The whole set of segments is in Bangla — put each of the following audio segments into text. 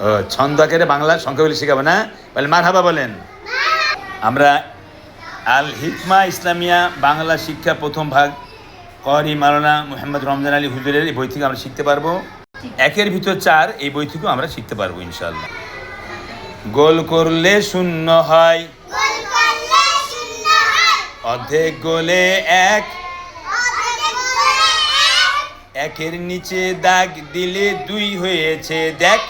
ও ছন্দ আকারে বাংলা সংখ্যাগুলি শেখাবো না? বলে মারহাবা বলেন। আমরা আল হিকমা ইসলামিয়া বাংলা শিক্ষা প্রথম ভাগ করি মাওলানা মুহাম্মদ রমজান আলী হুজুরের এই বই থেকে আমরা শিখতে পারবো। 1-এর ভিতর 4 এই বই থেকেও আমরা শিখতে পারবো ইনশাআল্লাহ। গোল করলে শূন্য হয়, অর্ধেক গোলে 1, 1-এর নিচে দাগ দিলে 2 হয়েছে দেখ,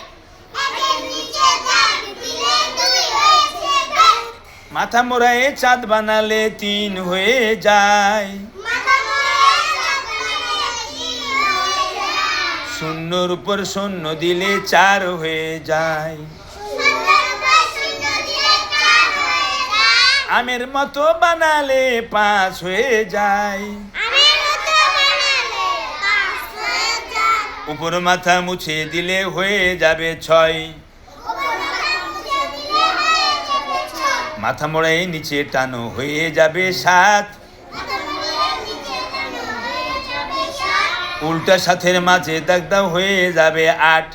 মাথা মোড়ায়ে চাঁদ বানালে 3 হয়ে যায়, শূন্যর উপর শূন্য দিলে 4 হয়ে যায়, আমের মতো বানালে 5 হয়ে যায়, উপর মাথা মুছে দিলে হয়ে যাবে 6, মাথা মোড়ায় নিচে টানো হয়ে যাবে 7, উল্টা সাথের মাঝে দাগ দাও হয়ে যাবে 8,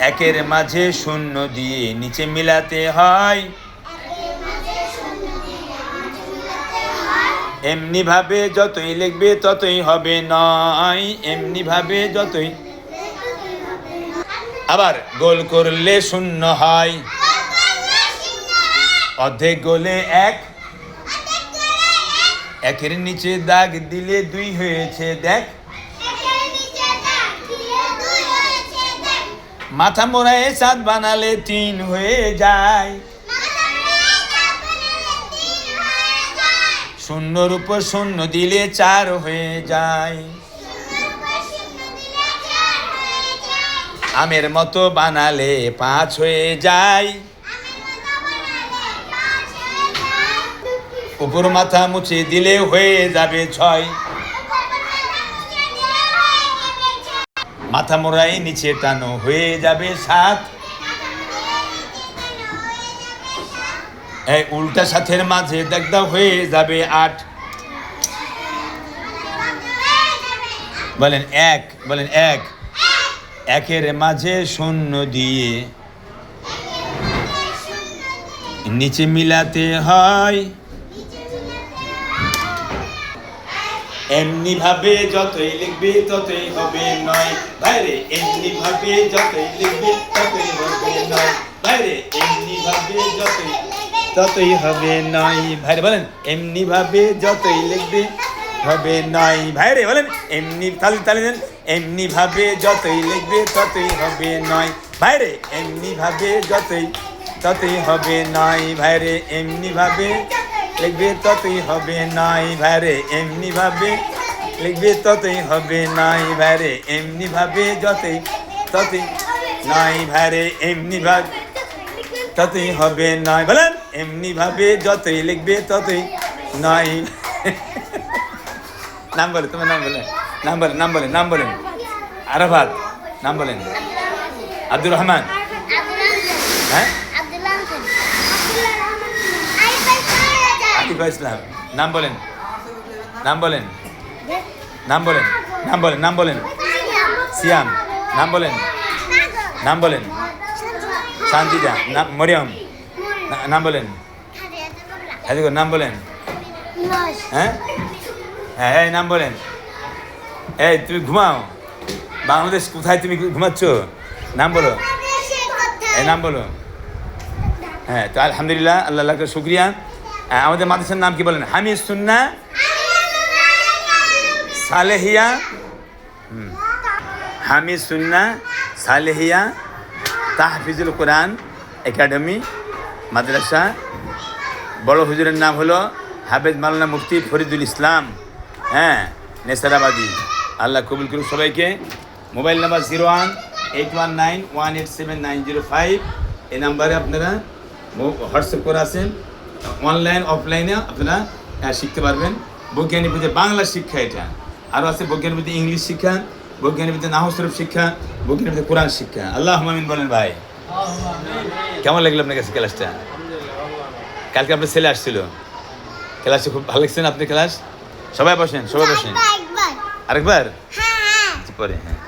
1-এর মাঝে শূন্য দিয়ে নিচে মিলাতে হয়, এমনি ভাবে যতই লিখবে ততই হবে 9, এমনি ভাবে যতই। আবার গোল করলে শূন্য হয়, অর্ধেক গোলে 1, 1-এর নিচে দাগ দিলে 2 হয়েছে দেখ, মাথা মোড়ায়ে চাঁদ বানালে 3 হয়ে যায়, শূন্যর উপর শূন্য দিলে 4 হয়ে যায়, আমের মতো বানালে 5 হয়ে যায়, উপর মাথা মুছে দিলে হয়ে যাবে 6, মাথা মোড়ায় নিচে টানো হয়ে যাবে 7, এই উল্টা সাথের মাঝে দাগ দাও হয়ে যাবে 8, বলেন 1, বলেন 1, 1-এর মাঝে শূন্য দিয়ে নিচে মিলাতে হয়, এমনি ভাবে যতই লিখবে ততই হবে 9, বাইরে এমনি ভাবে যতই লিখবে ততই হবে 9, বাইরে এমনি ভাবে যতই ততই হবে 9, ভাইরে বলেন এমনি ভাবে যতই লিখবে হবে 9, ভাইরে বলেন এমনি তালি তালি দেন, এমনি ভাবে যতই লিখবে ততই হবে 9, ভাইরে এমনি ভাবে যতই ততই হবে 9, ভাইরে এমনি ভাবে লিখবে ততই হবে 9, ভাইরে এমনি ভাবে লিখবে ততই হবে 9, ভাইরে এমনি ভাবে যতই ততই 9, ভাইরে এমনি ভাবে ততই হবে 9, বলেন এমনি ভাবে যতই লিখবে ততই 9। নাম বলে, তোমার নাম বলে, নাম বলেন, নাম বলেন, নাম বলেন। আরাফাত, নাম বলেন। আব্দুর রহমান, হ্যাঁ আতিফা ইসলাম, নাম বলেন, নাম বলেন, নাম বলেন, নাম বলেন, নাম বলেন। সিয়াম, নাম বলেন, নাম বলেন। শান্তিদা, নাম মরিয়ম, নাম বলেন। হাজিগর, নাম বলেন। হ্যাঁ হ্যাঁ, এই নাম বলেন। এই তুমি ঘুমাও, বাংলাদেশ কোথায় তুমি ঘুমাচ্ছ? নাম বলো, এই নাম বলো। হ্যাঁ, তো আলহামদুলিল্লাহ, আল্লাহকে শুক্রিয়া। আমাদের মাদ্রাসার নাম কি বলেন? হামিদ সুন্নাহ সালেহিয়া, হামিদ সুন্নাহ সালেহিয়া তাহফিজুল কোরআন একাডেমি মাদ্রাসা। বড় হুজুরের নাম হলো হাফেজ মাওলানা মুফতি ফরিদুল ইসলাম, হ্যাঁ, নেসারাবাদী। আল্লাহ কবুল করুক সবাইকে। মোবাইল নাম্বার 018191879005, এই নাম্বারে আপনারা হোয়াটসঅ্যাপ করে আসেন। অনলাইন অফলাইনে আপনারা শিখতে পারবেন। বৈজ্ঞানিক ভিত্তিতে বাংলা শিক্ষা, এটা আরও আছে বৈজ্ঞানিক ভিত্তিতে ইংলিশ শিক্ষা, বৈজ্ঞানিক ভিত্তিতে নাহু সরফ শিক্ষা, বৈজ্ঞানিক ভিত্তিতে কোরআন শিক্ষা। আল্লাহ আমিন বলেন। ভাই কেমন লাগলো আপনার কাছে ক্লাসটা? কালকে আপনার ছেলে আসছিল, ক্লাসে খুব ভালো লাগছে না আপনার ক্লাস? সবাই বসেন, সবাই বসেন। আরেকবার পরে, হ্যাঁ।